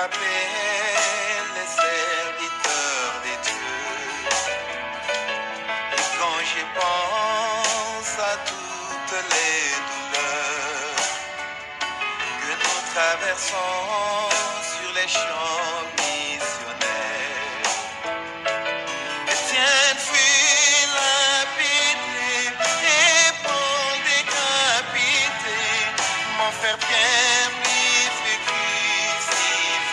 appelle les serviteurs de Dieu. Et quand je pense à toutes les douleurs que nous traversons sur les champs missionnaires, Étienne fut lapidé et bon décapité, mon frère Pierre lui fut crucifié.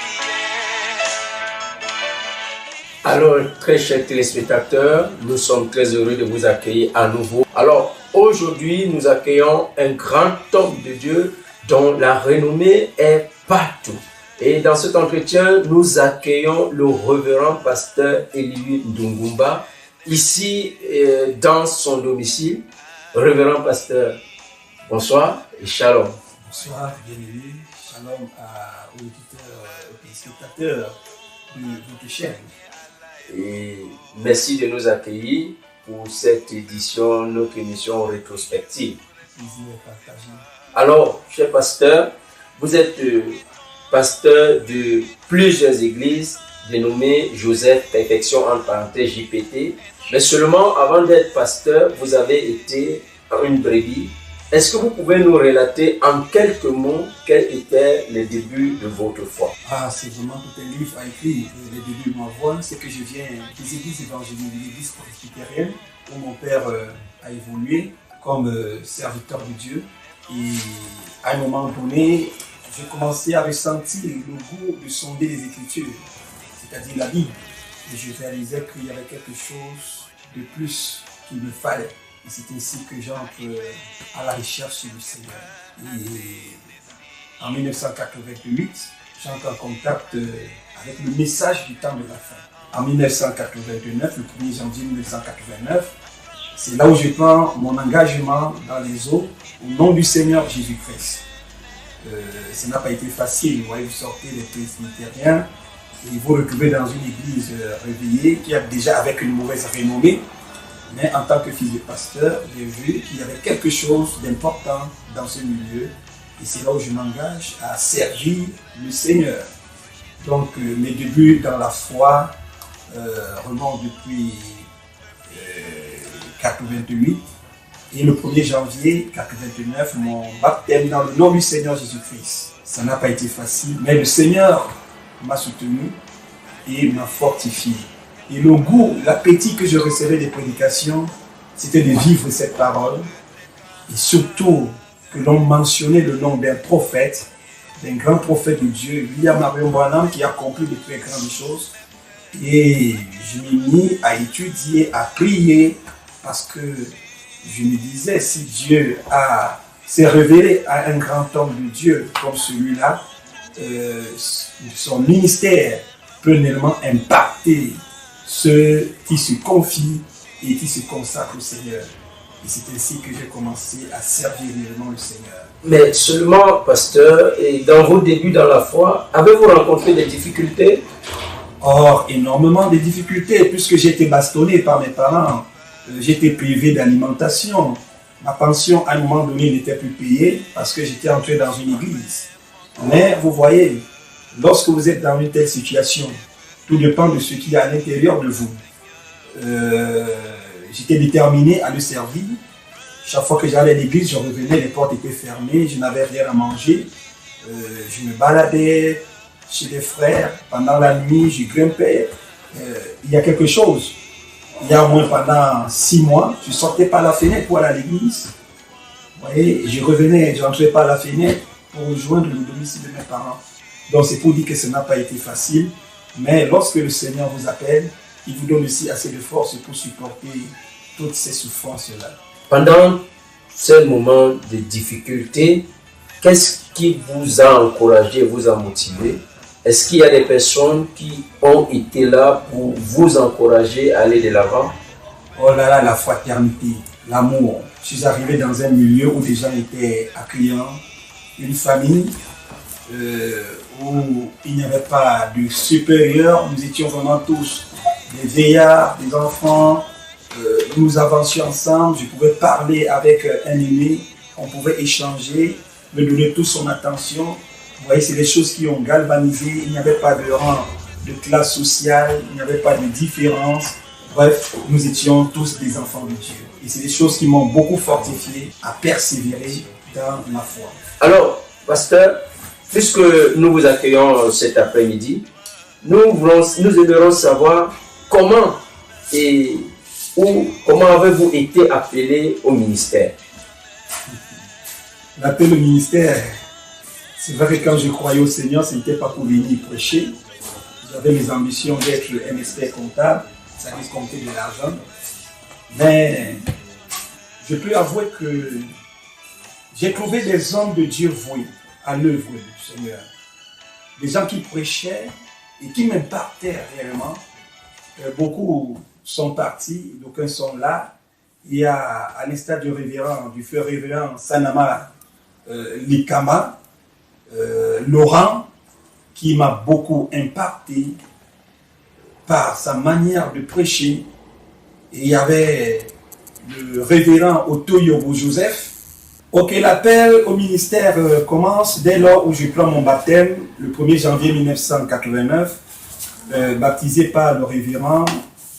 Alors, très chers téléspectateurs, nous sommes très heureux de vous accueillir à nouveau. Alors, aujourd'hui, nous accueillons un grand homme de Dieu dont la renommée est partout. Et dans cet entretien, nous accueillons le révérend pasteur Elihu Ndungumba, ici dans son domicile. Révérend pasteur, bonsoir et shalom. Bonsoir, bienvenue. Shalom aux auditeurs et spectateurs de votre chaîne. Et merci de nous accueillir pour cette édition, notre émission rétrospective. Plaisir partagé. Alors, cher pasteur, vous êtes pasteur de plusieurs églises dénommées Joseph Perfection entre parenthèses JPT, mais seulement avant d'être pasteur, vous avez été une brebis. Est-ce que vous pouvez nous relater en quelques mots quels étaient les débuts de votre foi? C'est vraiment tout un livre à écrire. Les débuts de ma voix, c'est que je viens des églises évangéliques, de l'église presbytérienne, où mon père a évolué comme serviteur de Dieu. Et à un moment donné, j'ai commencé à ressentir le goût de sonder les Écritures, c'est-à-dire la Bible. Et je réalisais qu'il y avait quelque chose de plus qu'il me fallait. Et c'est ainsi que j'entre à la recherche du Seigneur. Et en 1988, j'entre en contact avec le message du temps de la fin. En 1989, le 1er janvier 1989, c'est là où je prends mon engagement dans les eaux au nom du Seigneur Jésus-Christ. Ça n'a pas été facile. Vous voyez, vous sortez des presbytériens et vous retrouvez dans une église réveillée qui a déjà avec une mauvaise renommée. Mais en tant que fils de pasteur, j'ai vu qu'il y avait quelque chose d'important dans ce milieu. Et c'est là où je m'engage à servir le Seigneur. Donc mes débuts dans la foi remontent depuis 88. Et le 1er janvier 89, mon baptême dans le nom du Seigneur Jésus-Christ. Ça n'a pas été facile, mais le Seigneur m'a soutenu et m'a fortifié. Et le goût, l'appétit que je recevais des prédications, c'était de vivre cette parole. Et surtout, que l'on mentionnait le nom d'un prophète, d'un grand prophète de Dieu, William Marion Branham, qui a accompli de très grandes choses. Et je m'ai mis à étudier, à prier, parce que je me disais, si Dieu s'est révélé à un grand homme de Dieu comme celui-là, son ministère peut réellement impacter ceux qui se confient et qui se consacrent au Seigneur. Et c'est ainsi que j'ai commencé à servir réellement le Seigneur. Mais seulement, pasteur, et dans vos débuts dans la foi, avez-vous rencontré des difficultés? Or, énormément de difficultés, puisque j'ai été bastonné par mes parents. J'étais privé d'alimentation. Ma pension, à un moment donné, n'était plus payée parce que j'étais entré dans une église. Mais vous voyez, lorsque vous êtes dans une telle situation, tout dépend de ce qu'il y a à l'intérieur de vous. J'étais déterminé à le servir. Chaque fois que j'allais à l'église, je revenais, les portes étaient fermées, je n'avais rien à manger. Je me baladais chez des frères. Pendant la nuit, je grimpais. Il y a quelque chose. Il y a au moins pendant 6 mois, je sortais par la fenêtre pour aller à l'église. Vous voyez, je revenais, je rentrais par la fenêtre pour rejoindre le domicile de mes parents. Donc c'est pour dire que ça n'a pas été facile. Mais lorsque le Seigneur vous appelle, il vous donne aussi assez de force pour supporter toutes ces souffrances-là. Pendant ce moment de difficulté, qu'est-ce qui vous a encouragé, vous a motivé? Est-ce qu'il y a des personnes qui ont été là pour vous encourager à aller de l'avant? Oh là là, la fraternité, l'amour. Je suis arrivé dans un milieu où les gens étaient accueillants, une famille où il n'y avait pas de supérieur. Nous étions vraiment tous des vieillards, des enfants. Nous avancions ensemble. Je pouvais parler avec un aîné. On pouvait échanger, me donner toute son attention. Vous voyez, c'est des choses qui ont galvanisé. Il n'y avait pas de rang, de classe sociale, il n'y avait pas de différence. Bref, nous étions tous des enfants de Dieu. Et c'est des choses qui m'ont beaucoup fortifié à persévérer dans la foi. Alors, pasteur, puisque nous vous accueillons cet après-midi, nous aimerons savoir comment comment avez-vous été appelé au ministère? L'appel au ministère, c'est vrai que quand je croyais au Seigneur, ce n'était pas pour venir prêcher. J'avais mes ambitions d'être un expert comptable, ça risque compter de l'argent. Mais je peux avouer que j'ai trouvé des hommes de Dieu voués à l'œuvre du Seigneur. Des gens qui prêchaient et qui m'impactaient réellement. Beaucoup sont partis, d'aucuns sont là. Il y a, à l'instar du feu révérend Sanama Likama, Laurent, qui m'a beaucoup impacté par sa manière de prêcher. Et il y avait le révérend Otto Yobo Joseph. Ok, l'appel au ministère commence dès lors où je prends mon baptême, le 1er janvier 1989, baptisé par le révérend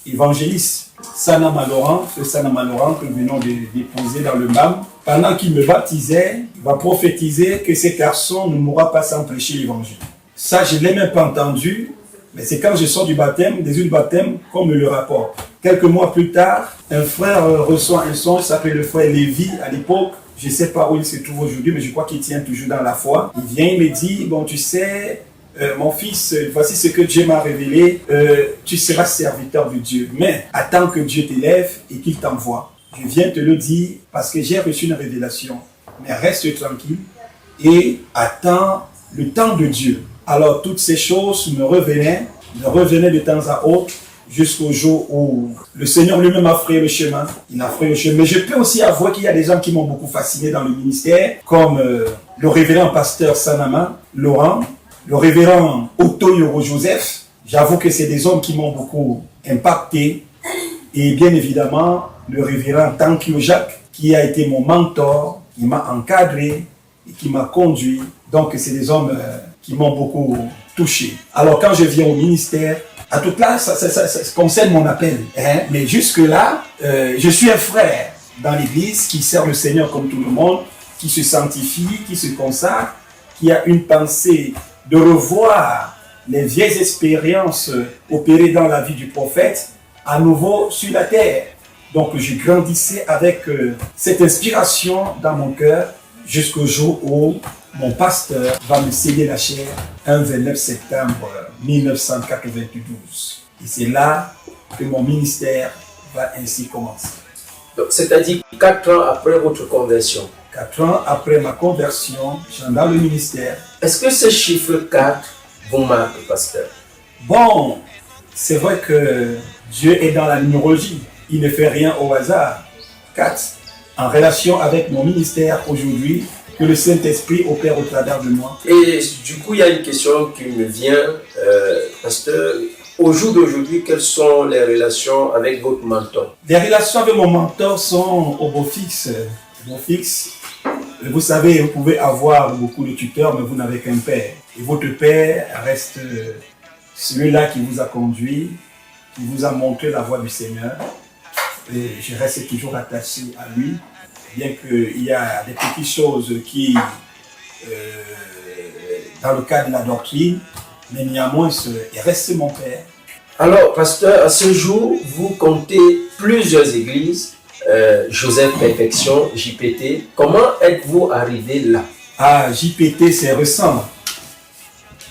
évangéliste Sanama Laurent, ce Sanama Laurent que nous venons de déposer dans le MAM. Pendant qu'il me baptisait, il va prophétiser que ces garçons ne mourront pas sans prêcher l'évangile. Ça, je ne l'ai même pas entendu, mais c'est quand je sors du baptême, des du baptême, qu'on me le rapporte. Quelques mois plus tard, un frère reçoit un songe, s'appelle le frère Lévi à l'époque. Je ne sais pas où il se trouve aujourd'hui, mais je crois qu'il tient toujours dans la foi. Il vient, il me dit, bon, tu sais, mon fils, voici ce que Dieu m'a révélé, tu seras serviteur de Dieu, mais attends que Dieu t'élève et qu'il t'envoie. Je viens te le dire parce que j'ai reçu une révélation, mais reste tranquille et attends le temps de Dieu. Alors toutes ces choses me revenaient de temps à autre, jusqu'au jour où le Seigneur lui-même a frayé le chemin. Il a frayé le chemin. Mais je peux aussi avouer qu'il y a des gens qui m'ont beaucoup fasciné dans le ministère, comme le révérend pasteur Sanama Laurent, le révérend Otto Yobo Joseph. J'avoue que c'est des hommes qui m'ont beaucoup impacté. Et bien évidemment, le révérend Tankio Jacques, qui a été mon mentor, qui m'a encadré et qui m'a conduit. Donc c'est des hommes qui m'ont beaucoup touché. Alors quand je viens au ministère, à toute là, ça concerne mon appel. Hein? Mais jusque-là, je suis un frère dans l'église qui sert le Seigneur comme tout le monde, qui se sanctifie, qui se consacre, qui a une pensée de revoir les vieilles expériences opérées dans la vie du prophète à nouveau sur la terre. Donc je grandissais avec cette inspiration dans mon cœur jusqu'au jour où mon pasteur va me céder la chair un 29 septembre 1992. Et c'est là que mon ministère va ainsi commencer. C'est-à-dire 4 ans après votre conversion. 4 ans après ma conversion, j'entre dans le ministère. Est-ce que ce chiffre 4 vous marque, pasteur? Bon, c'est vrai que Dieu est dans la numérologie. Il ne fait rien au hasard. 4. En relation avec mon ministère aujourd'hui, que le Saint-Esprit opère au travers de moi. Et du coup, il y a une question qui me vient, pasteur. Au jour d'aujourd'hui, quelles sont les relations avec votre mentor? Les relations avec mon mentor sont au beau fixe. Vous savez, vous pouvez avoir beaucoup de tuteurs, mais vous n'avez qu'un père. Et votre père reste celui-là qui vous a conduit, qui vous a montré la voie du Seigneur. Et je reste toujours attaché à lui, bien qu'il y a des petites choses qui, dans le cadre de la doctrine, mais néanmoins, il reste mon père. Alors, pasteur, à ce jour, vous comptez plusieurs églises, Joseph Perfection, JPT. Comment êtes-vous arrivé là? Ah, JPT, c'est récent.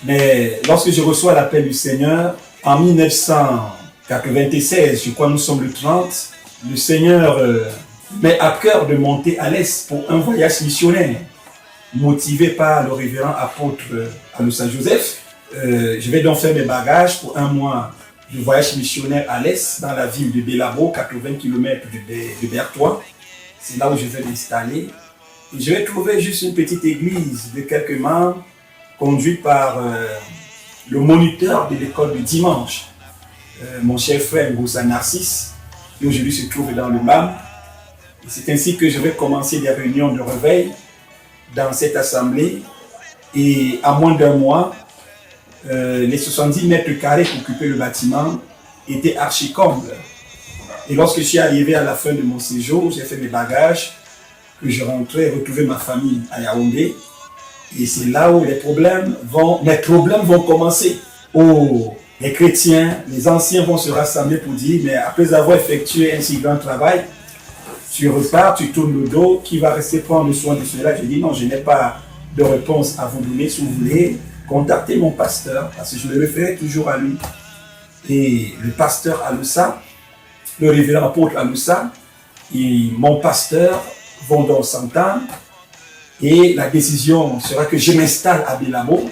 Mais lorsque je reçois l'appel du Seigneur, en 1996, je crois que nous sommes le 30, le Seigneur met à cœur de monter à l'Est pour un voyage missionnaire, motivé par le révérend apôtre Aloussa Joseph. Je vais donc faire mes bagages pour un mois de voyage missionnaire à l'Est, dans la ville de Belabo, 80 km de Berthois. C'est là où je vais m'installer. Et je vais trouver juste une petite église de quelques membres, conduite par le moniteur de l'école du dimanche, mon cher frère Ngoussa Narcisse, qui aujourd'hui se trouve dans le MAM. Et c'est ainsi que je vais commencer des réunions de réveil dans cette assemblée. Et à moins d'un mois, les 70 mètres carrés qu'occupait le bâtiment étaient archi combles. Et lorsque je suis arrivé à la fin de mon séjour, j'ai fait mes bagages, que je rentrais retrouver ma famille à Yaoundé. Et c'est là où les problèmes vont commencer. Oh, les chrétiens, les anciens vont se rassembler pour dire, mais après avoir effectué un si grand travail, tu repars, tu tournes le dos, qui va rester prendre soin de cela? Je dis non, je n'ai pas de réponse à vous donner. Si vous voulez, contactez mon pasteur, parce que je me référais toujours à lui. Et le pasteur Aloussa, le révérend apôtre Aloussa, et mon pasteur vont donc s'entendre. Et la décision sera que je m'installe à Belamo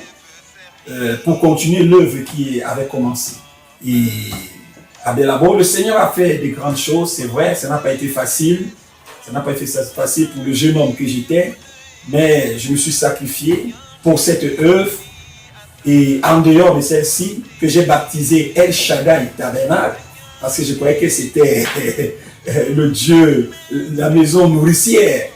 pour continuer l'œuvre qui avait commencé. Et à Belamo, le Seigneur a fait de grandes choses, c'est vrai, ça n'a pas été facile. Ça n'a pas été facile pour le jeune homme que j'étais, mais je me suis sacrifié pour cette œuvre. Et en dehors de celle-ci, que j'ai baptisé El Shaddai Tabernacle, parce que je croyais que c'était le Dieu, la maison nourricière.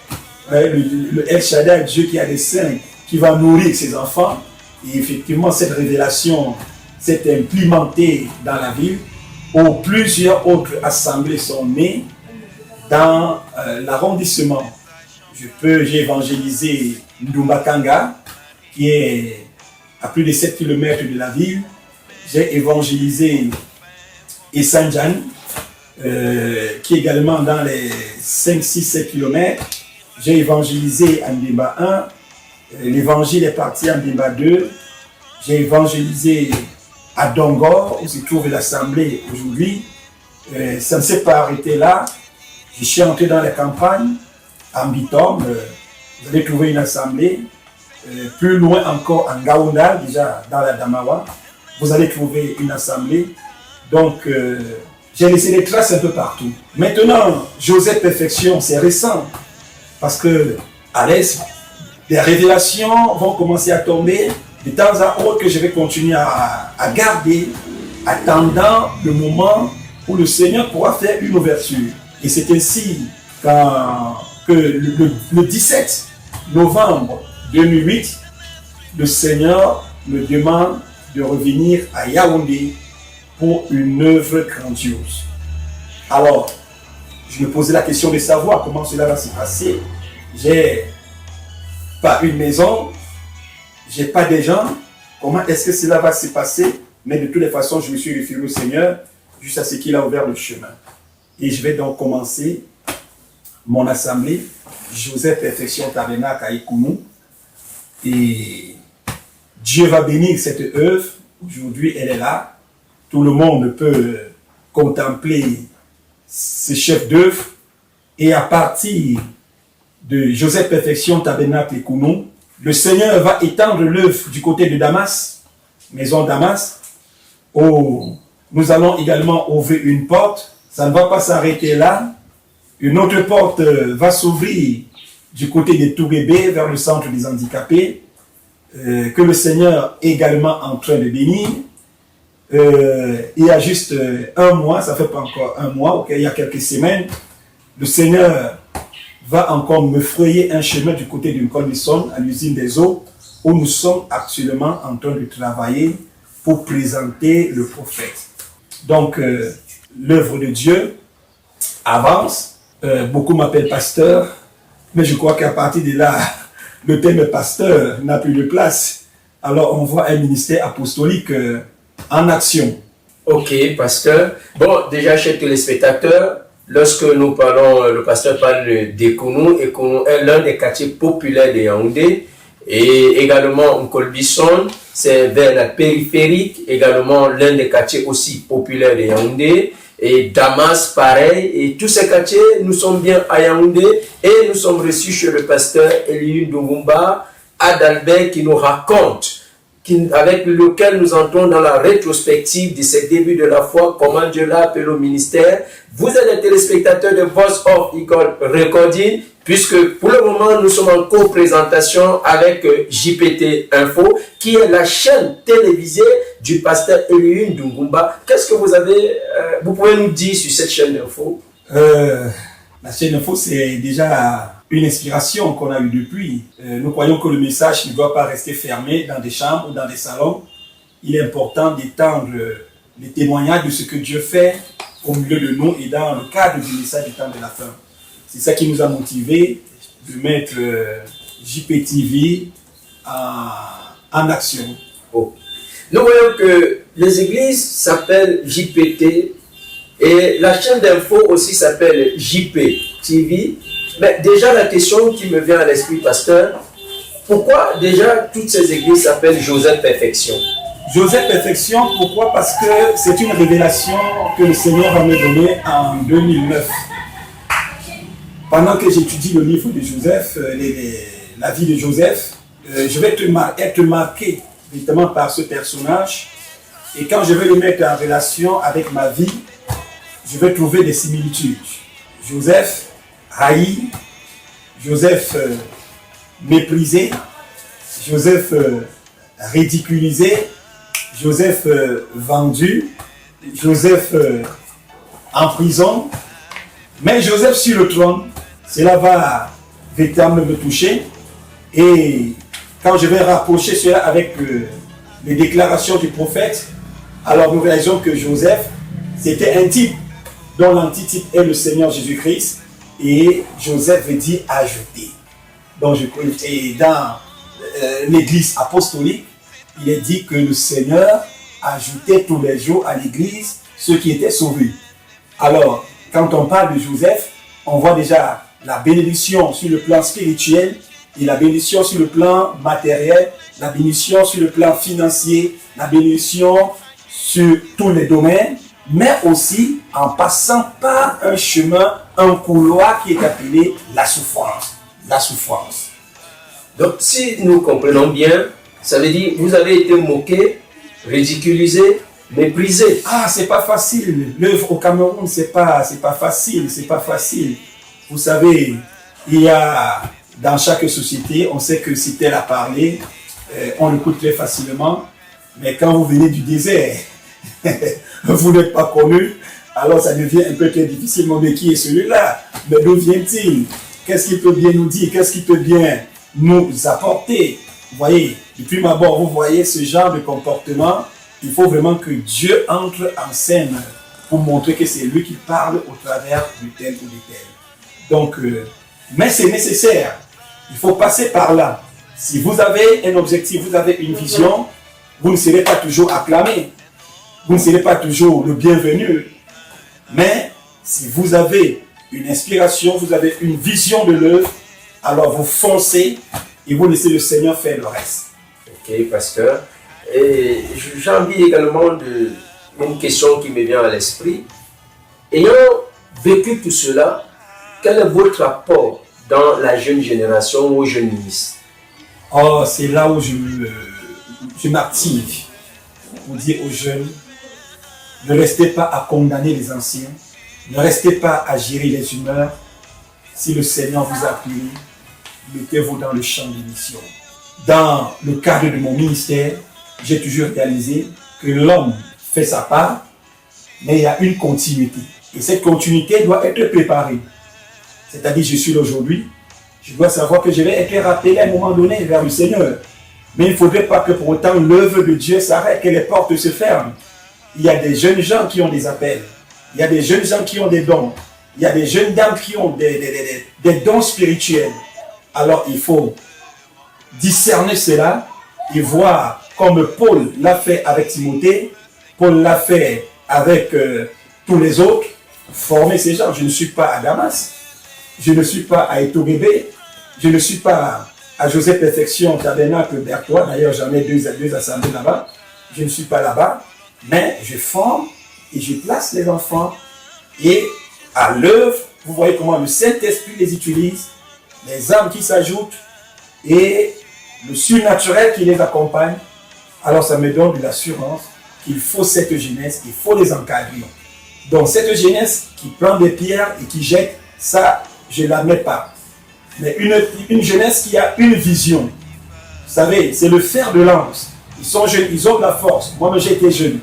Le El Shaddai, Dieu qui a des saints, qui va nourrir ses enfants. Et effectivement, cette révélation s'est implémentée dans la ville, où plusieurs autres assemblées sont nées dans l'arrondissement. J'ai évangélisé Ndumbakanga, qui est à plus de 7 km de la ville. J'ai évangélisé Essanjan, qui est également dans les 5, 6, 7 km. J'ai évangélisé Andimba 1, l'évangile est parti à Andimba 2. J'ai évangélisé à Dongor, où se trouve l'assemblée aujourd'hui. Ça ne s'est pas arrêté là. Je suis entré dans les campagnes, à Mbitom, vous allez trouver une assemblée. Plus loin encore, en Gaounda, déjà dans la Damawa, vous allez trouver une assemblée. Donc, j'ai laissé des traces un peu partout. Maintenant, Joseph Perfection, c'est récent. Parce que, à l'Est, des révélations vont commencer à tomber. De temps à autre, que je vais continuer à garder, attendant le moment où le Seigneur pourra faire une ouverture. Et c'est ainsi que le 17 novembre 2008, le Seigneur me demande de revenir à Yaoundé pour une œuvre grandiose. Alors, je me posais la question de savoir comment cela va se passer. J'ai pas une maison, j'ai pas des gens. Comment est-ce que cela va se passer? Mais de toutes les façons, je me suis référé au Seigneur jusqu'à ce qu'il a ouvert le chemin. Et je vais donc commencer mon assemblée, Joseph Perfection Tabernacle à Ikounou. Et Dieu va bénir cette œuvre. Aujourd'hui, elle est là. Tout le monde peut contempler ce chef d'œuvre. Et à partir de Joseph Perfection Tabernacle Ikounou, le Seigneur va étendre l'œuvre du côté de Damas, maison Damas, où nous allons également ouvrir une porte. Ça ne va pas s'arrêter là. Une autre porte va s'ouvrir du côté de Touguébé vers le centre des handicapés, que le Seigneur est également en train de bénir. Il y a juste un mois, ça fait pas encore un mois, okay, il y a quelques semaines, le Seigneur va encore me frayer un chemin du côté d'une Colbison, à l'usine des eaux, où nous sommes actuellement en train de travailler pour présenter le prophète. Donc, l'œuvre de Dieu avance. Beaucoup m'appellent pasteur, mais je crois qu'à partir de là, le terme pasteur n'a plus de place. Alors, on voit un ministère apostolique en action. Ok, pasteur. Bon, déjà, chers téléspectateurs, lorsque nous parlons, le pasteur parle d'Ekounou, Ekounou est l'un des quartiers populaires de Yaoundé, et également Nkolbison, c'est vers la périphérique, également l'un des quartiers aussi populaires de Yaoundé, et Damas, pareil, et tous ces quartiers, nous sommes bien à Yaoundé, et nous sommes reçus chez le pasteur Eliou Ndungumba, Adalbert, qui nous raconte, avec lequel nous entrons dans la rétrospective de ces débuts de la foi, comment Dieu l'a appelé au ministère. Vous êtes des téléspectateurs de Voice of Eagle Recording, puisque pour le moment, nous sommes en co-présentation avec JPT Info, qui est la chaîne télévisée du pasteur Eliou Ndungumba. Qu'est-ce que vous pouvez nous dire sur cette chaîne d'info? La chaîne info, c'est déjà une inspiration qu'on a eue depuis. Nous croyons que le message ne doit pas rester fermé dans des chambres ou dans des salons. Il est important d'étendre les témoignages de ce que Dieu fait au milieu de nous et dans le cadre du message du temps de la fin. C'est ça qui nous a motivés de mettre JPTV en action. Oh. Nous voyons que les églises s'appellent JPT et la chaîne d'info aussi s'appelle JPTV. Mais déjà la question qui me vient à l'esprit, pasteur, pourquoi déjà toutes ces églises s'appellent Joseph Perfection? Joseph Perfection, pourquoi? Parce que c'est une révélation que le Seigneur va me donner en 2009. Pendant que j'étudie le livre de Joseph, la vie de Joseph, je vais être marqué évidemment par ce personnage. Et quand je vais le mettre en relation avec ma vie, je vais trouver des similitudes. Joseph haï, Joseph méprisé, Joseph ridiculisé, Joseph vendu, Joseph en prison, mais Joseph sur le trône. Cela va véritablement me toucher. Et quand je vais rapprocher cela avec les déclarations du prophète, alors nous réalisons que Joseph, c'était un type dont l'antitype est le Seigneur Jésus-Christ. Et Joseph veut dire ajouter. Donc, et dans l'église apostolique, il est dit que le Seigneur ajoutait tous les jours à l'église ceux qui étaient sauvés. Alors, quand on parle de Joseph, on voit déjà la bénédiction sur le plan spirituel et la bénédiction sur le plan matériel, la bénédiction sur le plan financier, la bénédiction sur tous les domaines, mais aussi en passant par un chemin, un couloir qui est appelé la souffrance. La souffrance. Donc, si nous comprenons bien, ça veut dire que vous avez été moqué, ridiculisé, méprisé. Ah, c'est pas facile. L'œuvre au Cameroun, c'est pas facile, c'est pas facile. Vous savez, il y a dans chaque société, on sait que si tel a parlé, on l'écoute très facilement. Mais quand vous venez du désert, vous n'êtes pas connu, alors ça devient un peu très difficile. Mais qui est celui-là? Mais d'où vient-il? Qu'est-ce qu'il peut bien nous dire? Qu'est-ce qu'il peut bien nous apporter? Vous voyez, depuis ma mort, vous voyez ce genre de comportement. Il faut vraiment que Dieu entre en scène pour montrer que c'est lui qui parle au travers de tel ou de tel. Donc, mais c'est nécessaire. Il faut passer par là. Si vous avez un objectif, vous avez une vision, vous ne serez pas toujours acclamé. Vous ne serez pas toujours le bienvenu. Mais si vous avez une inspiration, vous avez une vision de l'œuvre, alors vous foncez et vous laissez le Seigneur faire le reste. Ok, pasteur. Et j'ai envie également une question qui me vient à l'esprit. Ayant vécu tout cela, quel est votre rapport dans la jeune génération aux jeunes ministres? Oh, c'est là où je m'active pour dire aux jeunes, ne restez pas à condamner les anciens, ne restez pas à gérer les humeurs. Si le Seigneur vous a appelé, mettez-vous dans le champ des missions. Dans le cadre de mon ministère, j'ai toujours réalisé que l'homme fait sa part, mais il y a une continuité. Et cette continuité doit être préparée. C'est-à-dire, je suis là aujourd'hui, je dois savoir que je vais être rappelé à un moment donné vers le Seigneur. Mais il ne faudrait pas que pour autant l'œuvre de Dieu s'arrête, que les portes se ferment. Il y a des jeunes gens qui ont des appels. Il y a des jeunes gens qui ont des dons. Il y a des jeunes dames qui ont des dons spirituels. Alors il faut discerner cela et voir comme Paul l'a fait avec Timothée, Paul l'a fait avec tous les autres, former ces gens. Je ne suis pas à Damas, je ne suis pas à Etobébé, je ne suis pas à Joseph Perfection, Tabernacle, Berthois. D'ailleurs, j'en ai deux assemblées là-bas. Je ne suis pas là-bas, mais je forme et je place les enfants. Et à l'œuvre, vous voyez comment le Saint-Esprit les utilise, les âmes qui s'ajoutent et le surnaturel qui les accompagne. Alors ça me donne de l'assurance qu'il faut cette jeunesse, il faut les encadrer. Donc cette jeunesse qui prend des pierres et qui jette, ça, je ne la mets pas. Mais une jeunesse qui a une vision. Vous savez, c'est le fer de lance. Ils sont jeunes, ils ont de la force. Moi-même, j'ai été jeune,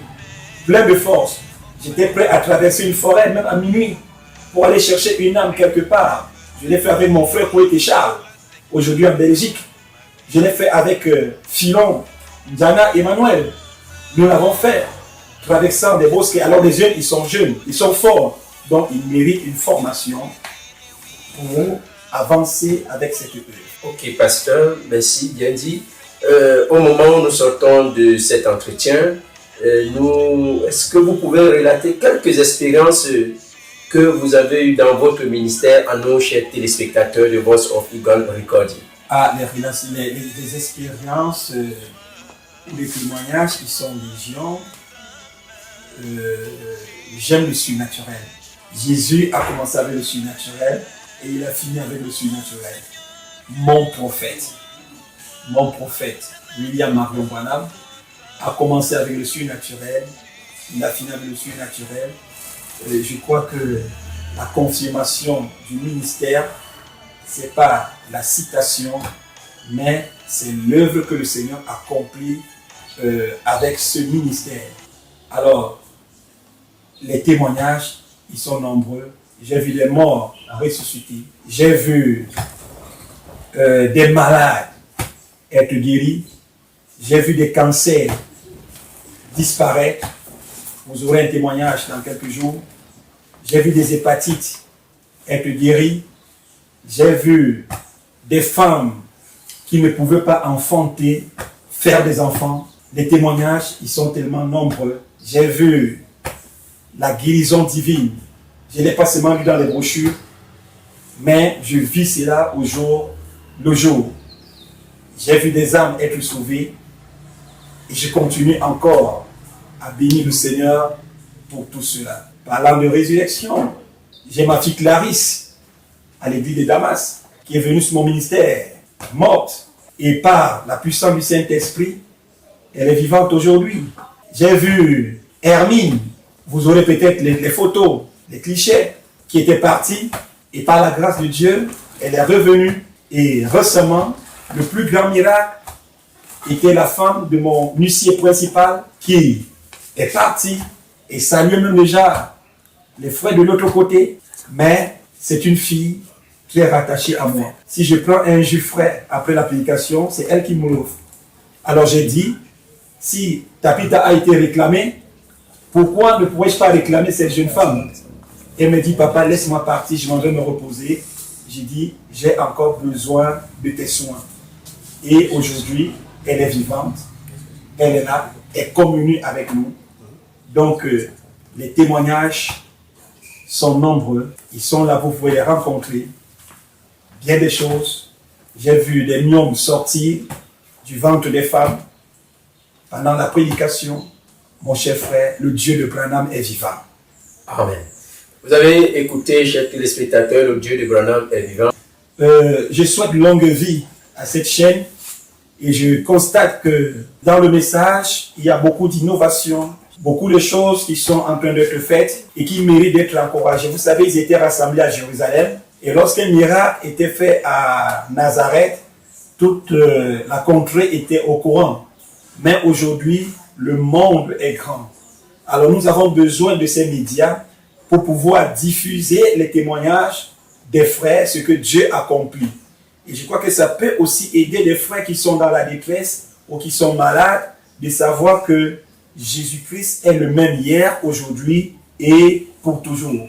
plein de force. J'étais prêt à traverser une forêt, même à minuit, pour aller chercher une âme quelque part. Je l'ai fait avec mon frère Poète Charles, aujourd'hui en Belgique. Je l'ai fait avec Philon, Diana, Emmanuel. Nous l'avons fait. Traversant des bosquets. Alors les jeunes, ils sont jeunes, ils sont forts. Donc ils méritent une formation pour avancer avec cette œuvre. Ok, pasteur, merci, bien dit. Au moment où nous sortons de cet entretien, est-ce que vous pouvez relater quelques expériences que vous avez eues dans votre ministère à nos chers téléspectateurs de Voice of Eagle Recording? Ah, les expériences ou les témoignages qui sont légion. J'aime le surnaturel. Jésus a commencé avec le surnaturel et il a fini avec le surnaturel. Mon prophète, William Marion Branham, a commencé avec le surnaturel, il a fini avec le surnaturel. Je crois que la confirmation du ministère, ce n'est pas la citation, mais c'est l'œuvre que le Seigneur accomplit avec ce ministère. Alors, les témoignages, ils sont nombreux. J'ai vu des morts ressuscités. J'ai vu des malades être guéris. J'ai vu des cancers disparaître. Vous aurez un témoignage dans quelques jours. J'ai vu des hépatites être guéries. J'ai vu des femmes qui ne pouvaient pas enfanter, faire des enfants. Les témoignages, ils sont tellement nombreux. J'ai vu la guérison divine. Je ne l'ai pas seulement lu dans les brochures, mais je vis cela au jour le jour. J'ai vu des âmes être sauvées et je continue encore à bénir le Seigneur pour tout cela. Parlant de résurrection, j'ai ma fille Clarisse à l'église de Damas qui est venue sur mon ministère, morte, et par la puissance du Saint-Esprit, elle est vivante aujourd'hui. J'ai vu Hermine, vous aurez peut-être les photos, les clichés, qui étaient partis, et par la grâce de Dieu, elle est revenue. Et récemment, le plus grand miracle était la femme de mon huissier principal qui est partie et salue même déjà les frères de l'autre côté, mais c'est une fille qui est rattachée à moi. Si je prends un jus frais après la prédication, c'est elle qui me l'offre. Alors j'ai dit, si Tapita a été réclamée, pourquoi ne pourrais-je pas réclamer cette jeune femme? Elle me dit, papa, laisse-moi partir, je m'en vais me reposer. J'ai dit, j'ai encore besoin de tes soins. Et aujourd'hui, elle est vivante, elle est là, elle communie avec nous. Donc, les témoignages sont nombreux. Ils sont là, vous pouvez les rencontrer. Bien des choses. J'ai vu des gnomes sortir du ventre des femmes pendant la prédication. Mon cher frère, le Dieu de Branham est vivant. Amen. Vous avez écouté, chers téléspectateurs, le Dieu de Branham est vivant. Je souhaite longue vie à cette chaîne et je constate que dans le message, il y a beaucoup d'innovations, beaucoup de choses qui sont en train d'être faites et qui méritent d'être encouragées. Vous savez, ils étaient rassemblés à Jérusalem et lorsqu'un miracle était fait à Nazareth, toute la contrée était au courant. Mais aujourd'hui, le monde est grand. Alors nous avons besoin de ces médias pour pouvoir diffuser les témoignages des frères, ce que Dieu accomplit. Et je crois que ça peut aussi aider les frères qui sont dans la détresse ou qui sont malades de savoir que Jésus-Christ est le même hier, aujourd'hui et pour toujours.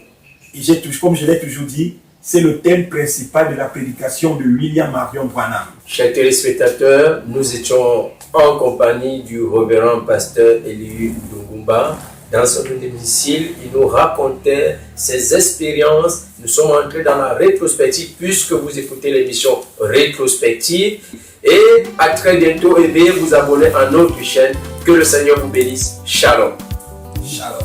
Et comme je l'ai toujours dit, c'est le thème principal de la prédication de William Marion Branham. Chers téléspectateurs, nous étions en compagnie du révérend pasteur Elihu Ndungumba. Dans son domicile, il nous racontait ses expériences. Nous sommes entrés dans la rétrospective puisque vous écoutez l'émission rétrospective. Et à très bientôt et veuillez vous abonner à notre chaîne. Que le Seigneur vous bénisse. Shalom. Shalom.